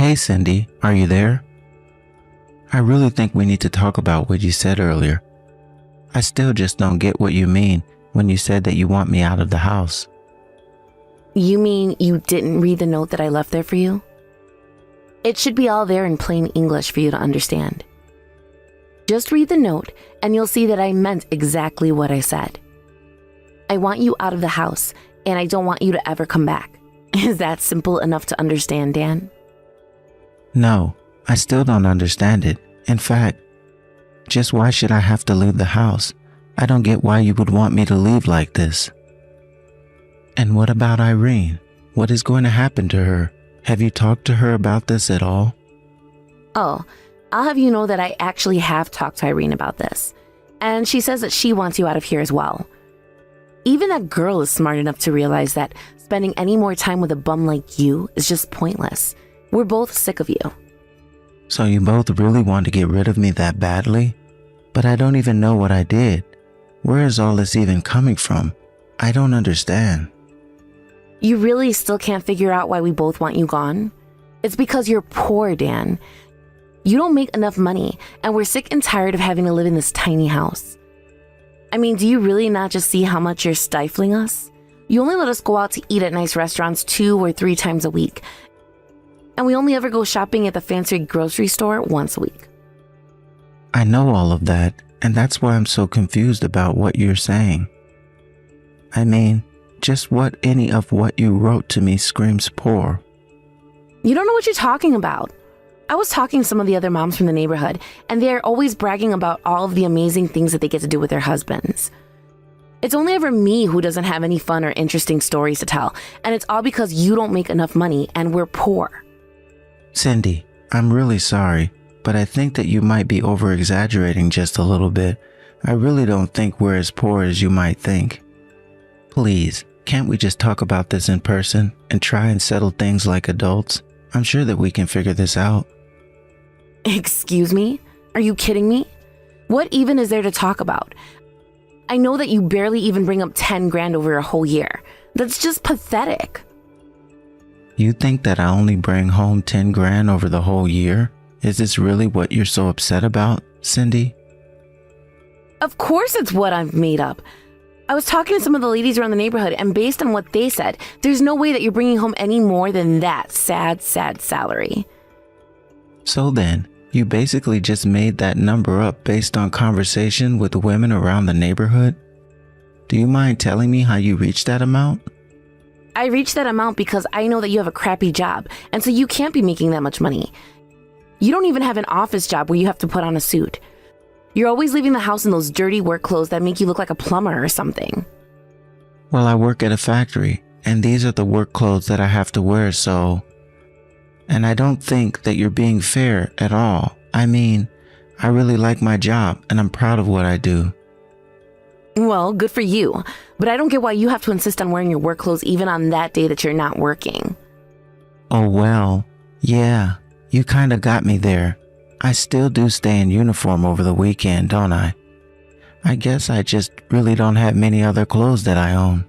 Hey Cindy, are you there? I really think we need to talk about what you said earlier. I still just don't get what you mean when you said that you want me out of the house. You mean you didn't read the note that I left there for you? It should be all there in plain English for you to understand. Just read the note and you'll see that I meant exactly what I said. I want you out of the house and I don't want you to ever come back. Is that simple enough to understand, Dan? No, I still don't understand it. In fact, just why should I have to leave the house? I don't get why you would want me to leave like this. And what about Irene? What is going to happen to her? Have you talked to her about this at all? Oh, I'll have you know that I actually have talked to Irene about this. And she says that she wants you out of here as well. Even that girl is smart enough to realize that spending any more time with a bum like you is just pointless. We're both sick of you. So you both really want to get rid of me that badly? But I don't even know what I did. Where is all this even coming from? I don't understand. You really still can't figure out why we both want you gone? It's because you're poor, Dan. You don't make enough money, and we're sick and tired of having to live in this tiny house. I mean, do you really not just see how much you're stifling us? You only let us go out to eat at nice restaurants 2 or 3 times a week. And we only ever go shopping at the fancy grocery store once a week. I know all of that, and that's why I'm so confused about what you're saying. I mean, just what any of what you wrote to me screams poor. You don't know what you're talking about. I was talking to some of the other moms from the neighborhood, and they're always bragging about all of the amazing things that they get to do with their husbands. It's only ever me who doesn't have any fun or interesting stories to tell, and it's all because you don't make enough money and we're poor. Cindy, I'm really sorry, but I think that you might be over-exaggerating just a little bit. I really don't think we're as poor as you might think. Please, can't we just talk about this in person and try and settle things like adults? I'm sure that we can figure this out. Excuse me? Are you kidding me? What even is there to talk about? I know that you barely even bring up 10 grand over a whole year. That's just pathetic. You think that I only bring home 10 grand over the whole year? Is this really what you're so upset about, Cindy? Of course it's what I've made up. I was talking to some of the ladies around the neighborhood, and based on what they said, there's no way that you're bringing home any more than that sad salary. So then, you basically just made that number up based on conversation with the women around the neighborhood? Do you mind telling me how you reached that amount? I reached that amount because I know that you have a crappy job, and so you can't be making that much money. You don't even have an office job where you have to put on a suit. You're always leaving the house in those dirty work clothes that make you look like a plumber or something. Well, I work at a factory, and these are the work clothes that I have to wear, so... And I don't think that you're being fair at all. I mean, I really like my job, and I'm proud of what I do. Well, good for you, but I don't get why you have to insist on wearing your work clothes even on that day that you're not working. Oh well, yeah, you kinda got me there. I still do stay in uniform over the weekend, don't I? I guess I just really don't have many other clothes that I own.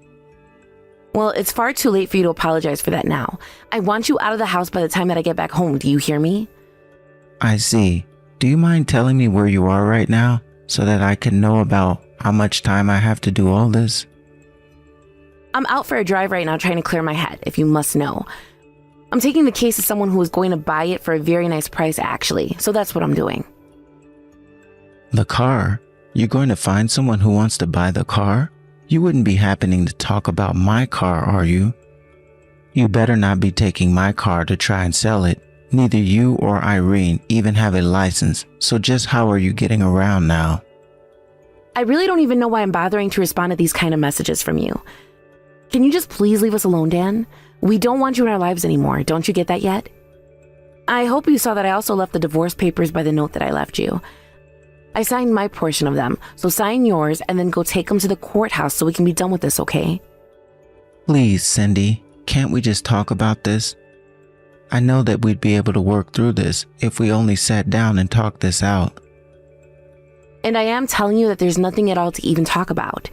Well, it's far too late for you to apologize for that now. I want you out of the house by the time that I get back home, do you hear me? I see. Do you mind telling me where you are right now so that I can know about how much time I have to do all this? I'm out for a drive right now trying to clear my head, if you must know. I'm taking the case of someone who is going to buy it for a very nice price, actually, so that's what I'm doing. The car? You're going to find someone who wants to buy the car? You wouldn't be happening to talk about my car, are you? You better not be taking my car to try and sell it. Neither you or Irene even have a license, so just how are you getting around now? I really don't even know why I'm bothering to respond to these kind of messages from you. Can you just please leave us alone, Dan? We don't want you in our lives anymore. Don't you get that yet? I hope you saw that I also left the divorce papers by the note that I left you. I signed my portion of them, so sign yours and then go take them to the courthouse so we can be done with this, okay? Please, Cindy, can't we just talk about this? I know that we'd be able to work through this if we only sat down and talked this out. And I am telling you that there's nothing at all to even talk about.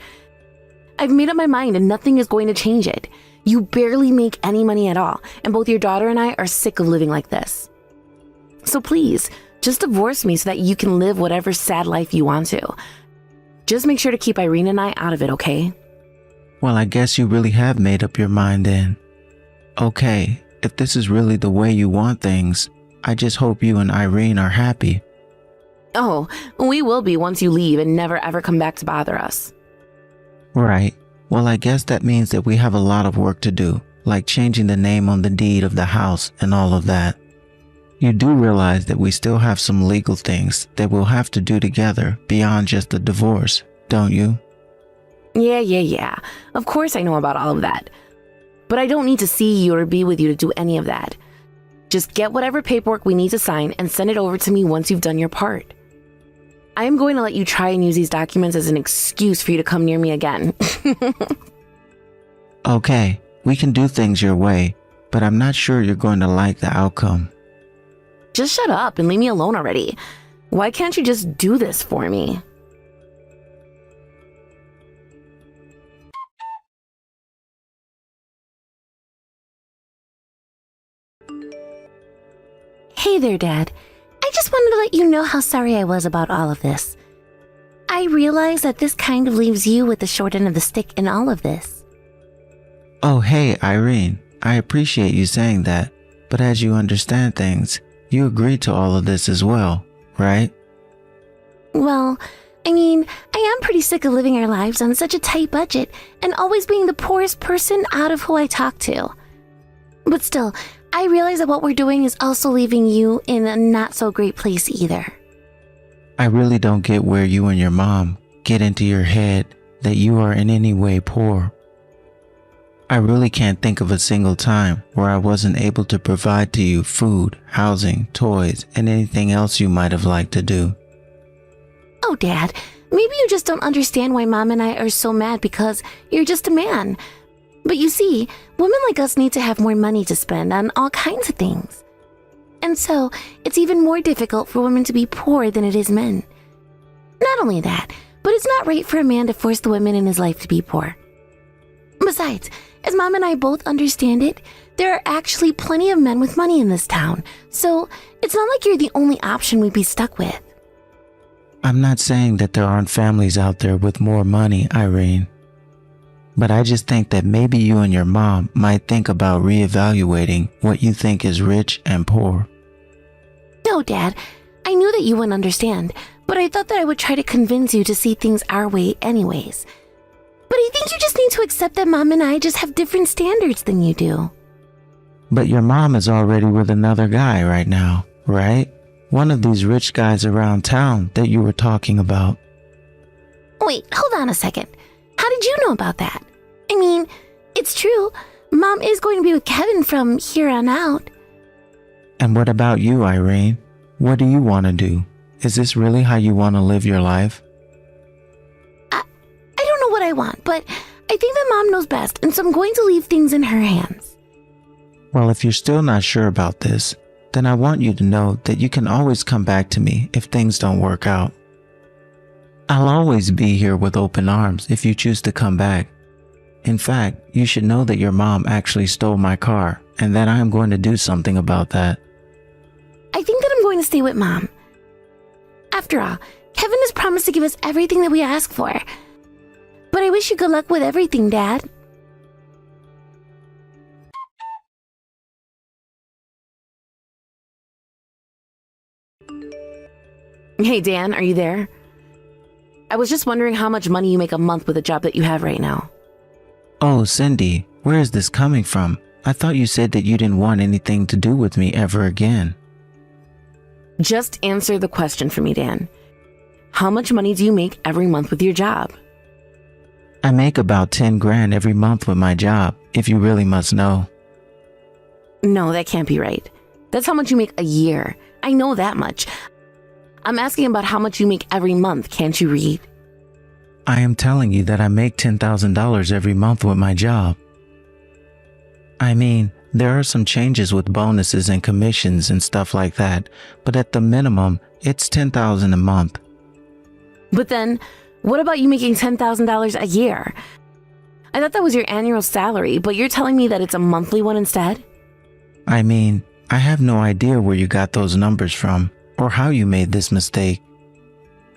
I've made up my mind and nothing is going to change it. You barely make any money at all, and both your daughter and I are sick of living like this. So please, just divorce me so that you can live whatever sad life you want to. Just make sure to keep Irene and I out of it, okay? Well, I guess you really have made up your mind then. Okay, if this is really the way you want things, I just hope you and Irene are happy. Oh, we will be once you leave and never ever come back to bother us. Right. Well, I guess that means that we have a lot of work to do, like changing the name on the deed of the house and all of that. You do realize that we still have some legal things that we'll have to do together beyond just the divorce, don't you? Yeah. Of course I know about all of that. But I don't need to see you or be with you to do any of that. Just get whatever paperwork we need to sign and send it over to me once you've done your part. I am going to let you try and use these documents as an excuse for you to come near me again. Okay, we can do things your way, but I'm not sure you're going to like the outcome. Just shut up and leave me alone already. Why can't you just do this for me? Hey there, Dad. I just wanted to let you know how sorry I was about all of this. I realize that this kind of leaves you with the short end of the stick in all of this. Oh, hey, Irene, I appreciate you saying that, but as you understand things, you agreed to all of this as well, right? Well, I mean, I am pretty sick of living our lives on such a tight budget and always being the poorest person out of who I talk to. But still, I realize that what we're doing is also leaving you in a not-so-great place either. I really don't get where you and your mom get into your head that you are in any way poor. I really can't think of a single time where I wasn't able to provide to you food, housing, toys, and anything else you might have liked to do. Oh, Dad, maybe you just don't understand why Mom and I are so mad because you're just a man. But you see, women like us need to have more money to spend on all kinds of things. And so, it's even more difficult for women to be poor than it is men. Not only that, but it's not right for a man to force the women in his life to be poor. Besides, as Mom and I both understand it, there are actually plenty of men with money in this town, so it's not like you're the only option we'd be stuck with. I'm not saying that there aren't families out there with more money, Irene. But I just think that maybe you and your mom might think about reevaluating what you think is rich and poor. No, Dad, I knew that you wouldn't understand, but I thought that I would try to convince you to see things our way anyways. But I think you just need to accept that Mom and I just have different standards than you do. But your mom is already with another guy right now, right? One of these rich guys around town that you were talking about. Wait, hold on a second. How did you know about that? I mean, it's true. Mom is going to be with Kevin from here on out. And what about you, Irene? What do you want to do? Is this really how you want to live your life? I don't know what I want, but I think that Mom knows best, and so I'm going to leave things in her hands. Well, if you're still not sure about this, then I want you to know that you can always come back to me if things don't work out. I'll always be here with open arms if you choose to come back. In fact, you should know that your mom actually stole my car and that I am going to do something about that. I think that I'm going to stay with Mom. After all, Kevin has promised to give us everything that we ask for. But I wish you good luck with everything, Dad. Hey, Dan, are you there? I was just wondering how much money you make a month with the job that you have right now. Oh, Cindy, where is this coming from? I thought you said that you didn't want anything to do with me ever again. Just answer the question for me, Dan. How much money do you make every month with your job? I make about 10 grand every month with my job, if you really must know. No, that can't be right. That's how much you make a year. I know that much. I'm asking about how much you make every month. Can't you read? I am telling you that I make $10,000 every month with my job. I mean, there are some changes with bonuses and commissions and stuff like that, but at the minimum, it's $10,000 a month. But then, what about you making $10,000 a year? I thought that was your annual salary, but you're telling me that it's a monthly one instead? I mean, I have no idea where you got those numbers from or how you made this mistake.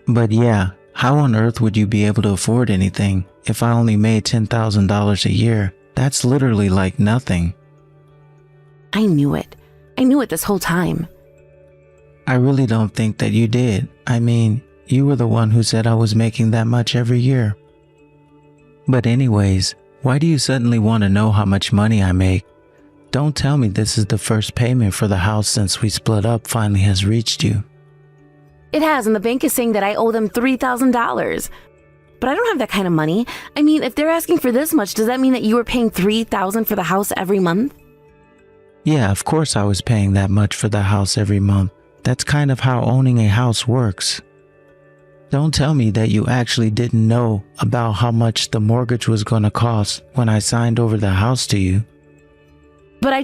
But yeah, how on earth would you be able to afford anything if I only made $10,000 a year? That's literally like nothing. I knew it. I knew it this whole time. I really don't think that you did. I mean, you were the one who said I was making that much every year. But anyways, why do you suddenly want to know how much money I make? Don't tell me this is the first payment for the house since we split up finally has reached you. It has, and the bank is saying that I owe them $3,000. But I don't have that kind of money. I mean, if they're asking for this much, does that mean that you were paying $3,000 for the house every month? Yeah, of course I was paying that much for the house every month. That's kind of how owning a house works. Don't tell me that you actually didn't know about how much the mortgage was going to cost when I signed over the house to you. But I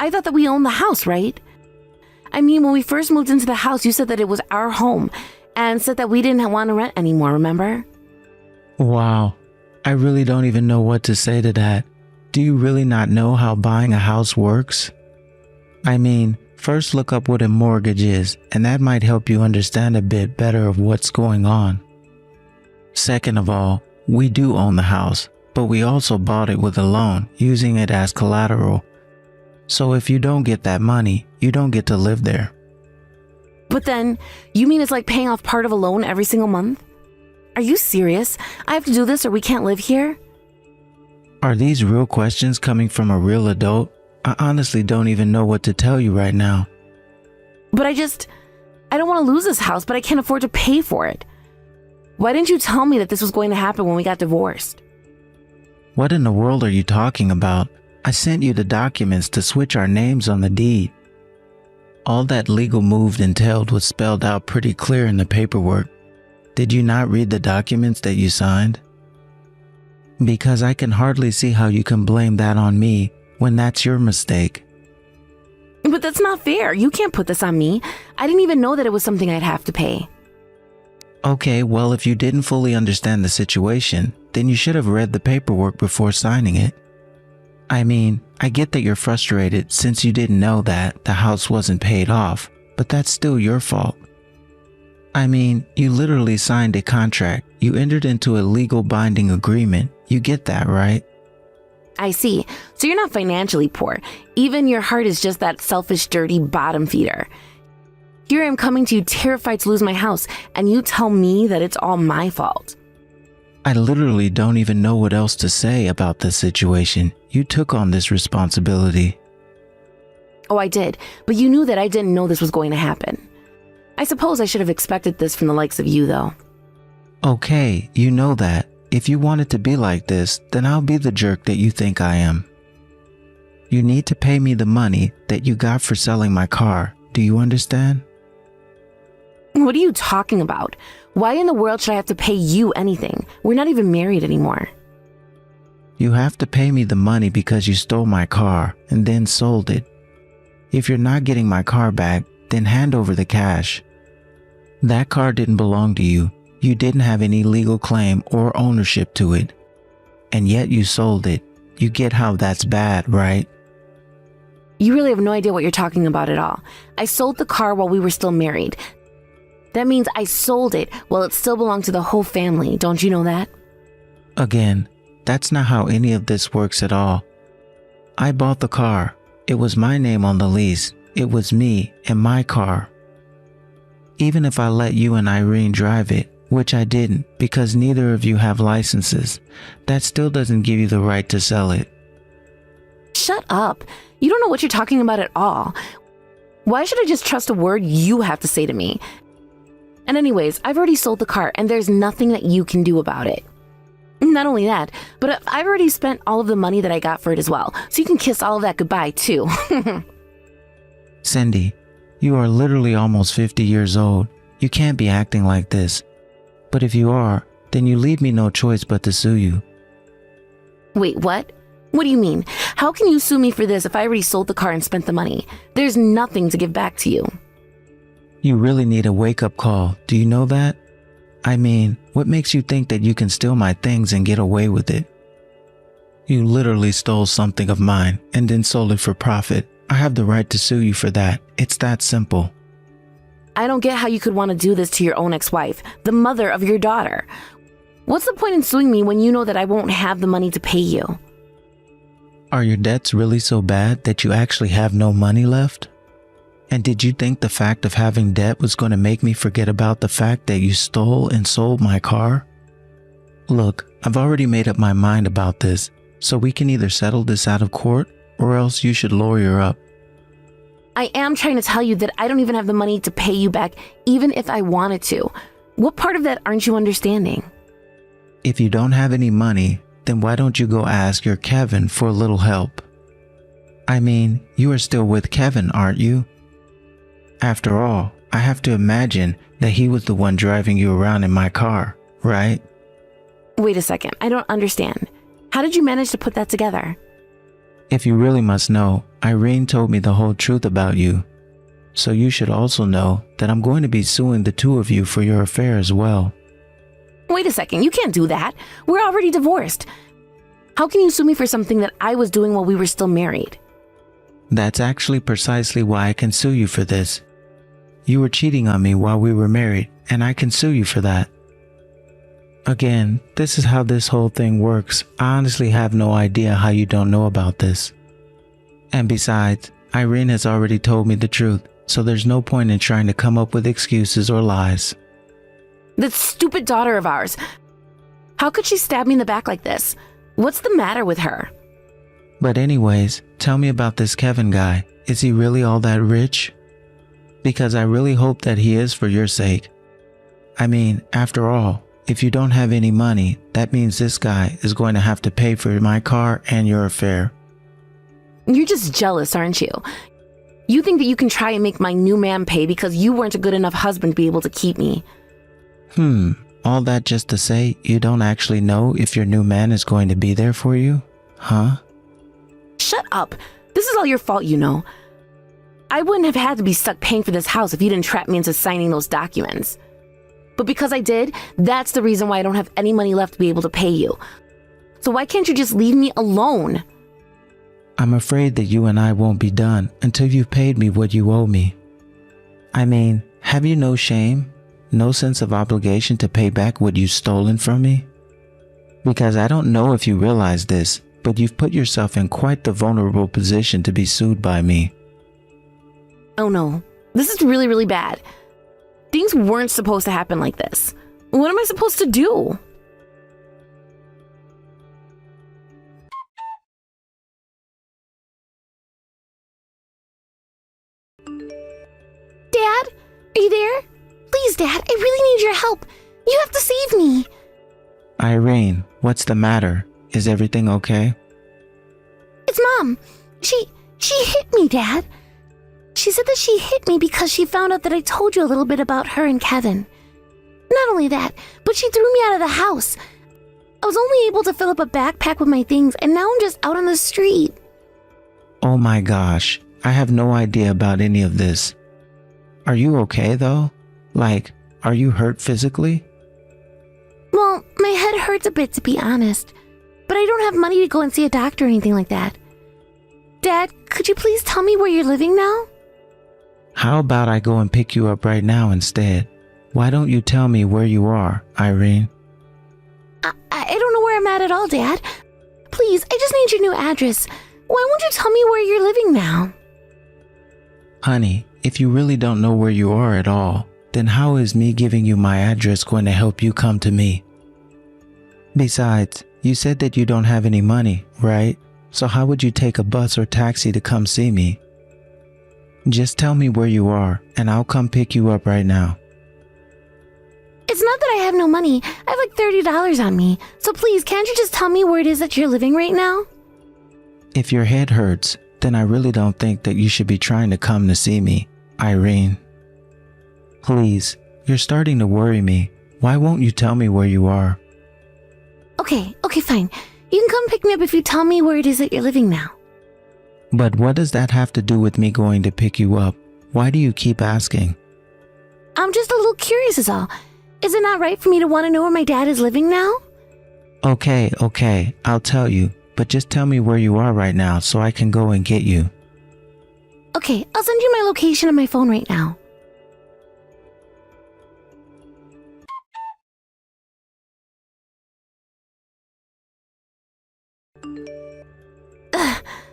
thought that we owned the house, right? I mean, when we first moved into the house, you said that it was our home and said that we didn't want to rent anymore, remember? Wow, I really don't even know what to say to that. Do you really not know how buying a house works? I mean, first look up what a mortgage is, and that might help you understand a bit better of what's going on. Second of all, we do own the house, but we also bought it with a loan, using it as collateral. So if you don't get that money, you don't get to live there. But then, you mean it's like paying off part of a loan every single month? Are you serious? I have to do this or we can't live here? Are these real questions coming from a real adult? I honestly don't even know what to tell you right now. But I don't want to lose this house, but I can't afford to pay for it. Why didn't you tell me that this was going to happen when we got divorced? What in the world are you talking about? I sent you the documents to switch our names on the deed. All that legal move entailed was spelled out pretty clear in the paperwork. Did you not read the documents that you signed? Because I can hardly see how you can blame that on me when that's your mistake. But that's not fair. You can't put this on me. I didn't even know that it was something I'd have to pay. Okay, well, if you didn't fully understand the situation, then you should have read the paperwork before signing it. I mean, I get that you're frustrated since you didn't know that the house wasn't paid off, but that's still your fault. I mean, you literally signed a contract. You entered into a legal binding agreement. You get that, right? I see. So you're not financially poor. Even your heart is just that selfish, dirty bottom feeder. Here I am coming to you terrified to lose my house, and you tell me that it's all my fault. I literally don't even know what else to say about this situation. You took on this responsibility. Oh, I did. But you knew that I didn't know this was going to happen. I suppose I should have expected this from the likes of you, though. Okay, you know that. If you want it to be like this, then I'll be the jerk that you think I am. You need to pay me the money that you got for selling my car. Do you understand? What are you talking about? Why in the world should I have to pay you anything? We're not even married anymore. You have to pay me the money because you stole my car and then sold it. If you're not getting my car back, then hand over the cash. That car didn't belong to you. You didn't have any legal claim or ownership to it. And yet you sold it. You get how that's bad, right? You really have no idea what you're talking about at all. I sold the car while we were still married. That means I sold it while it still belonged to the whole family. Don't you know that? Again, that's not how any of this works at all. I bought the car. It was my name on the lease. It was me and my car. Even if I let you and Irene drive it, which I didn't because neither of you have licenses, that still doesn't give you the right to sell it. Shut up. You don't know what you're talking about at all. Why should I just trust a word you have to say to me? And anyways, I've already sold the car and there's nothing that you can do about it. Not only that, but I've already spent all of the money that I got for it as well. So you can kiss all of that goodbye too. Cindy, you are literally almost 50 years old. You can't be acting like this. But if you are, then you leave me no choice but to sue you. Wait, what? What do you mean? How can you sue me for this if I already sold the car and spent the money? There's nothing to give back to you. You really need a wake-up call. Do you know that? I mean, what makes you think that you can steal my things and get away with it? You literally stole something of mine and then sold it for profit. I have the right to sue you for that. It's that simple. I don't get how you could want to do this to your own ex-wife, the mother of your daughter. What's the point in suing me when you know that I won't have the money to pay you? Are your debts really so bad that you actually have no money left? And did you think the fact of having debt was going to make me forget about the fact that you stole and sold my car? Look, I've already made up my mind about this, so we can either settle this out of court or else you should lawyer up. I am trying to tell you that I don't even have the money to pay you back, even if I wanted to. What part of that aren't you understanding? If you don't have any money, then why don't you go ask your Kevin for a little help? I mean, you are still with Kevin, aren't you? After all, I have to imagine that he was the one driving you around in my car, right? Wait a second, I don't understand. How did you manage to put that together? If you really must know, Irene told me the whole truth about you. So you should also know that I'm going to be suing the two of you for your affair as well. Wait a second, you can't do that. We're already divorced. How can you sue me for something that I was doing while we were still married? That's actually precisely why I can sue you for this. You were cheating on me while we were married, and I can sue you for that. Again, this is how this whole thing works. I honestly have no idea how you don't know about this. And besides, Irene has already told me the truth, so there's no point in trying to come up with excuses or lies. That stupid daughter of ours. How could she stab me in the back like this? What's the matter with her? But anyways, tell me about this Kevin guy. Is he really all that rich? Because I really hope that he is for your sake. I mean, after all, if you don't have any money, that means this guy is going to have to pay for my car and your affair. You're just jealous, aren't you? You think that you can try and make my new man pay because you weren't a good enough husband to be able to keep me. All that just to say you don't actually know if your new man is going to be there for you? Huh? Shut up. This is all your fault, you know. I wouldn't have had to be stuck paying for this house if you didn't trap me into signing those documents. But because I did, that's the reason why I don't have any money left to be able to pay you. So why can't you just leave me alone? I'm afraid that you and I won't be done until you've paid me what you owe me. I mean, have you no shame? No sense of obligation to pay back what you've stolen from me? Because I don't know if you realize this, but you've put yourself in quite the vulnerable position to be sued by me. Oh no, this is really, really bad. Things weren't supposed to happen like this. What am I supposed to do? Dad, are you there? Please, Dad, I really need your help. You have to save me. Irene, what's the matter? Is everything okay? It's Mom. She hit me, Dad. She said that she hit me because she found out that I told you a little bit about her and Kevin. Not only that, but she threw me out of the house. I was only able to fill up a backpack with my things, and now I'm just out on the street. Oh my gosh, I have no idea about any of this. Are you okay though? Like, are you hurt physically? Well, my head hurts a bit, to be honest. But I don't have money to go and see a doctor or anything like that. Dad, could you please tell me where you're living now? How about I go and pick you up right now instead? Why don't you tell me where you are, Irene? I don't know where I'm at all, Dad. Please, I just need your new address. Why won't you tell me where you're living now? Honey, if you really don't know where you are at all, then how is me giving you my address going to help you come to me? Besides, you said that you don't have any money, right? So how would you take a bus or taxi to come see me? Just tell me where you are, and I'll come pick you up right now. It's not that I have no money. I have like $30 on me. So please, can't you just tell me where it is that you're living right now? If your head hurts, then I really don't think that you should be trying to come to see me, Irene. Please, you're starting to worry me. Why won't you tell me where you are? Okay, fine. You can come pick me up if you tell me where it is that you're living now. But what does that have to do with me going to pick you up? Why do you keep asking? I'm just a little curious is all. Is it not right for me to want to know where my dad is living now? Okay, I'll tell you, but just tell me where you are right now so I can go and get you. Okay, I'll send you my location on my phone right now.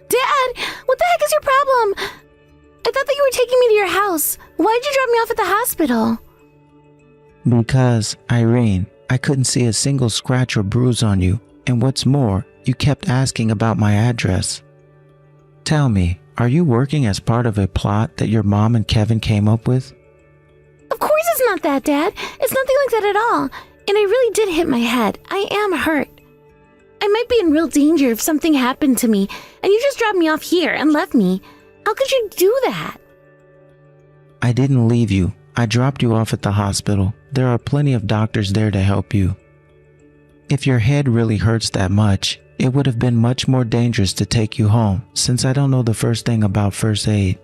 Dad, what the heck is your problem? I thought that you were taking me to your house. Why'd you drop me off at the hospital? Because, Irene, I couldn't see a single scratch or bruise on you, and what's more, you kept asking about my address. Tell me, are you working as part of a plot that your mom and Kevin came up with? Of course it's not that, Dad. It's nothing like that at all. And I really did hit my head. I am hurt. I might be in real danger if something happened to me, and you just dropped me off here and left me. How could you do that? I didn't leave you. I dropped you off at the hospital. There are plenty of doctors there to help you. If your head really hurts that much, it would have been much more dangerous to take you home, since I don't know the first thing about first aid.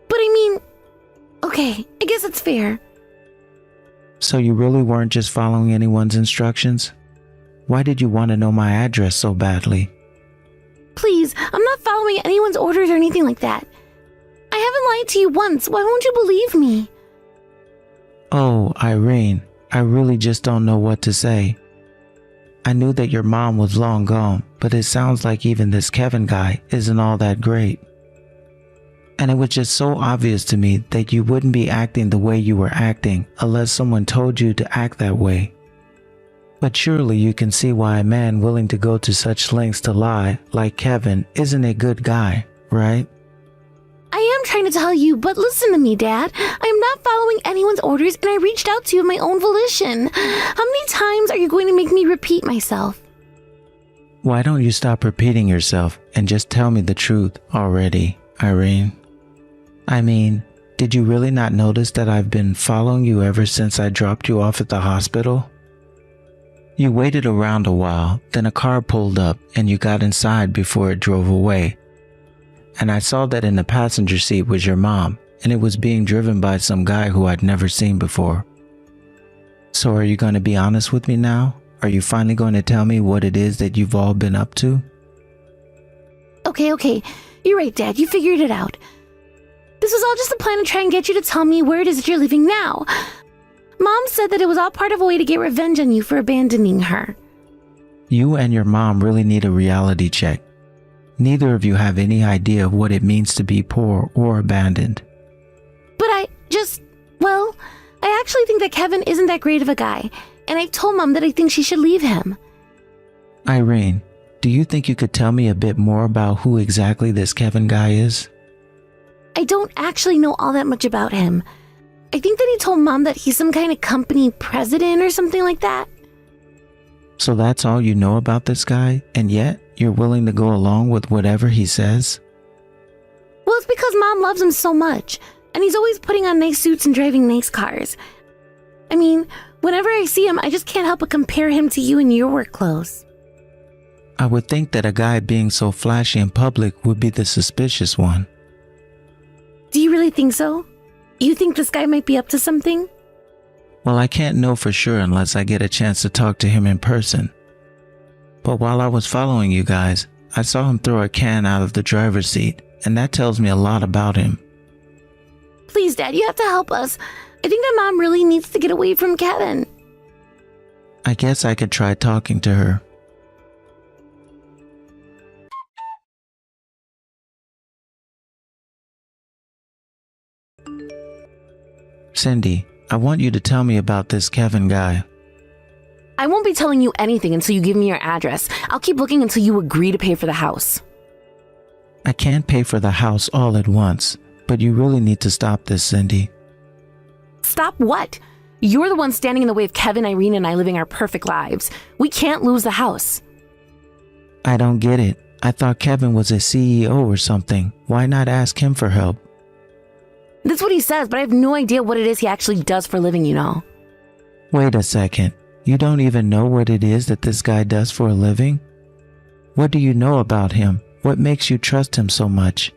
But I mean, okay, I guess it's fair. So you really weren't just following anyone's instructions? Why did you want to know my address so badly? Please, I'm not following anyone's orders or anything like that. I haven't lied to you once. Why won't you believe me? Oh, Irene, I really just don't know what to say. I knew that your mom was long gone, but it sounds like even this Kevin guy isn't all that great. And it was just so obvious to me that you wouldn't be acting the way you were acting unless someone told you to act that way. But surely you can see why a man willing to go to such lengths to lie, like Kevin, isn't a good guy, right? I am trying to tell you, but listen to me, Dad. I am not following anyone's orders, and I reached out to you of my own volition. How many times are you going to make me repeat myself? Why don't you stop repeating yourself and just tell me the truth already, Irene? I mean, did you really not notice that I've been following you ever since I dropped you off at the hospital? You waited around a while, then a car pulled up and you got inside before it drove away. And I saw that in the passenger seat was your mom, and it was being driven by some guy who I'd never seen before. So are you going to be honest with me now? Are you finally going to tell me what it is that you've all been up to? Okay. You're right, Dad. You figured it out. This was all just a plan to try and get you to tell me where it is that you're living now. Mom said that it was all part of a way to get revenge on you for abandoning her. You and your mom really need a reality check. Neither of you have any idea of what it means to be poor or abandoned. But I actually think that Kevin isn't that great of a guy, and I've told Mom that I think she should leave him. Irene, do you think you could tell me a bit more about who exactly this Kevin guy is? I don't actually know all that much about him. I think that he told Mom that he's some kind of company president or something like that. So that's all you know about this guy, and yet you're willing to go along with whatever he says? Well, it's because Mom loves him so much, and he's always putting on nice suits and driving nice cars. I mean, whenever I see him, I just can't help but compare him to you in your work clothes. I would think that a guy being so flashy in public would be the suspicious one. Do you really think so? You think this guy might be up to something? Well, I can't know for sure unless I get a chance to talk to him in person. But while I was following you guys, I saw him throw a can out of the driver's seat, and that tells me a lot about him. Please, Dad, you have to help us. I think that Mom really needs to get away from Kevin. I guess I could try talking to her. Cindy, I want you to tell me about this Kevin guy. I won't be telling you anything until you give me your address. I'll keep looking until you agree to pay for the house. I can't pay for the house all at once, but you really need to stop this, Cindy. Stop what? You're the one standing in the way of Kevin, Irene, and I living our perfect lives. We can't lose the house. I don't get it. I thought Kevin was a CEO or something. Why not ask him for help? That's what he says, but I have no idea what it is he actually does for a living, you know. Wait a second. You don't even know what it is that this guy does for a living? What do you know about him? What makes you trust him so much?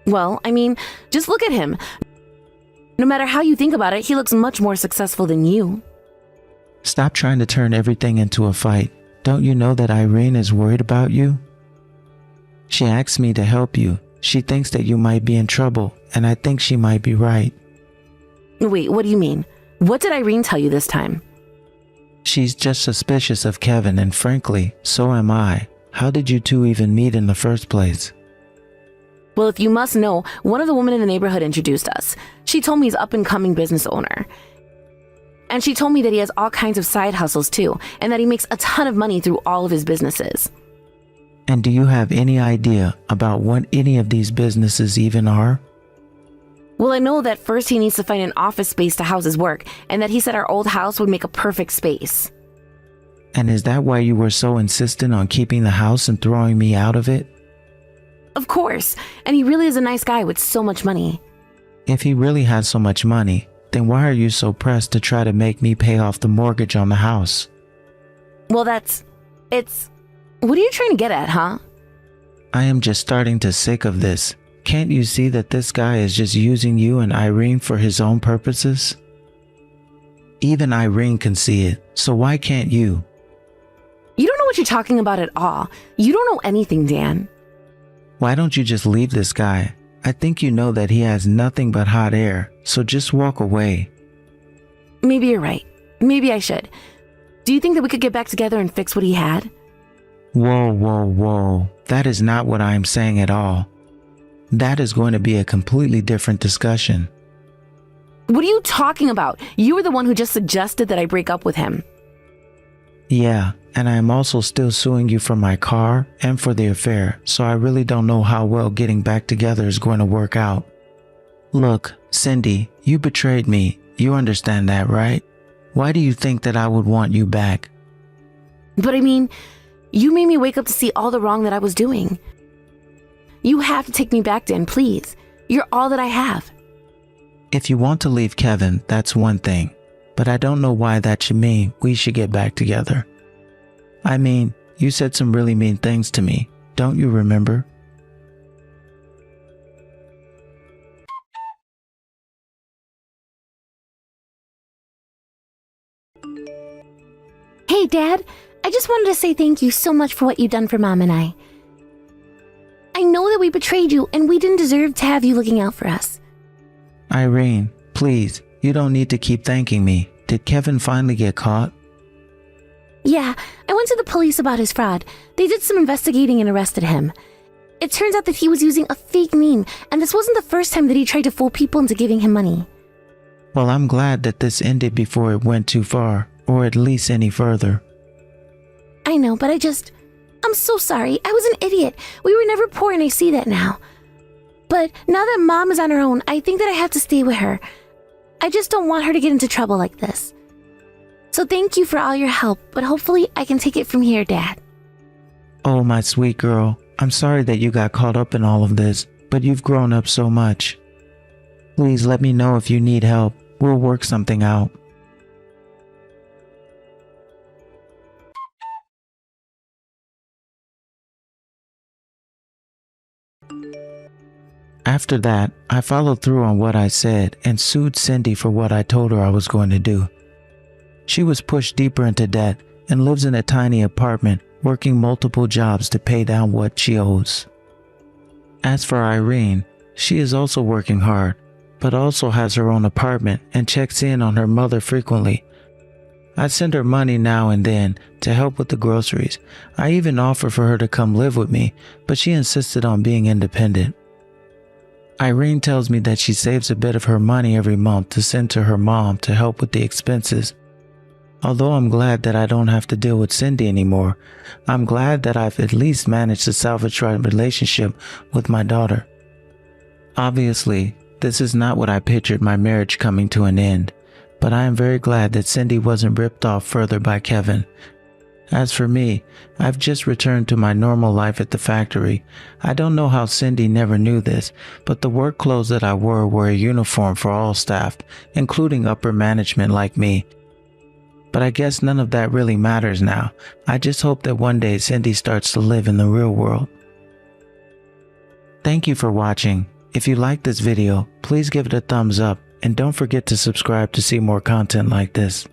Well, I mean, just look at him. No matter how you think about it, he looks much more successful than you. Stop trying to turn everything into a fight. Don't you know that Irene is worried about you? She asked me to help you. She thinks that you might be in trouble, and I think she might be right. Wait, what do you mean? What did Irene tell you this time? She's just suspicious of Kevin, and frankly, so am I. How did you two even meet in the first place? Well, if you must know, one of the women in the neighborhood introduced us. She told me he's up-and-coming business owner. And she told me that he has all kinds of side hustles too, and that he makes a ton of money through all of his businesses. And do you have any idea about what any of these businesses even are? Well, I know that first he needs to find an office space to house his work, and that he said our old house would make a perfect space. And is that why you were so insistent on keeping the house and throwing me out of it? Of course, and he really is a nice guy with so much money. If he really has so much money, then why are you so pressed to try to make me pay off the mortgage on the house? Well, what are you trying to get at, huh? I am just starting to sick of this. Can't you see that this guy is just using you and Irene for his own purposes? Even Irene can see it, so why can't you? You don't know what you're talking about at all. You don't know anything, Dan. Why don't you just leave this guy? I think you know that he has nothing but hot air, so just walk away. Maybe you're right. Maybe I should. Do you think that we could get back together and fix what he had? Whoa, whoa, whoa. That is not what I am saying at all. That is going to be a completely different discussion. What are you talking about? You were the one who just suggested that I break up with him. Yeah, and I am also still suing you for my car and for the affair, so I really don't know how well getting back together is going to work out. Look, Cindy, you betrayed me. You understand that, right? Why do you think that I would want you back? But I mean, you made me wake up to see all the wrong that I was doing. You have to take me back, Dan, please. You're all that I have. If you want to leave Kevin, that's one thing. But I don't know why that should mean we should get back together. I mean, you said some really mean things to me. Don't you remember? Hey, Dad. I just wanted to say thank you so much for what you've done for Mom and I. I know that we betrayed you and we didn't deserve to have you looking out for us. Irene, please, you don't need to keep thanking me. Did Kevin finally get caught? Yeah, I went to the police about his fraud. They did some investigating and arrested him. It turns out that he was using a fake name, and this wasn't the first time that he tried to fool people into giving him money. Well, I'm glad that this ended before it went too far, or at least any further. I know, but I'm so sorry. I was an idiot. We were never poor and I see that now. But now that Mom is on her own, I think that I have to stay with her. I just don't want her to get into trouble like this. So thank you for all your help, but hopefully I can take it from here, Dad. Oh, my sweet girl. I'm sorry that you got caught up in all of this, but you've grown up so much. Please let me know if you need help. We'll work something out. After that, I followed through on what I said and sued Cindy for what I told her I was going to do. She was pushed deeper into debt and lives in a tiny apartment, working multiple jobs to pay down what she owes. As for Irene, she is also working hard, but also has her own apartment and checks in on her mother frequently. I send her money now and then to help with the groceries. I even offer for her to come live with me, but she insisted on being independent. Irene tells me that she saves a bit of her money every month to send to her mom to help with the expenses. Although I'm glad that I don't have to deal with Cindy anymore, I'm glad that I've at least managed to salvage my relationship with my daughter. Obviously, this is not what I pictured my marriage coming to an end, but I am very glad that Cindy wasn't ripped off further by Kevin. As for me, I've just returned to my normal life at the factory. I don't know how Cindy never knew this, but the work clothes that I wore were a uniform for all staff, including upper management like me. But I guess none of that really matters now. I just hope that one day Cindy starts to live in the real world. Thank you for watching. If you liked this video, please give it a thumbs up and don't forget to subscribe to see more content like this.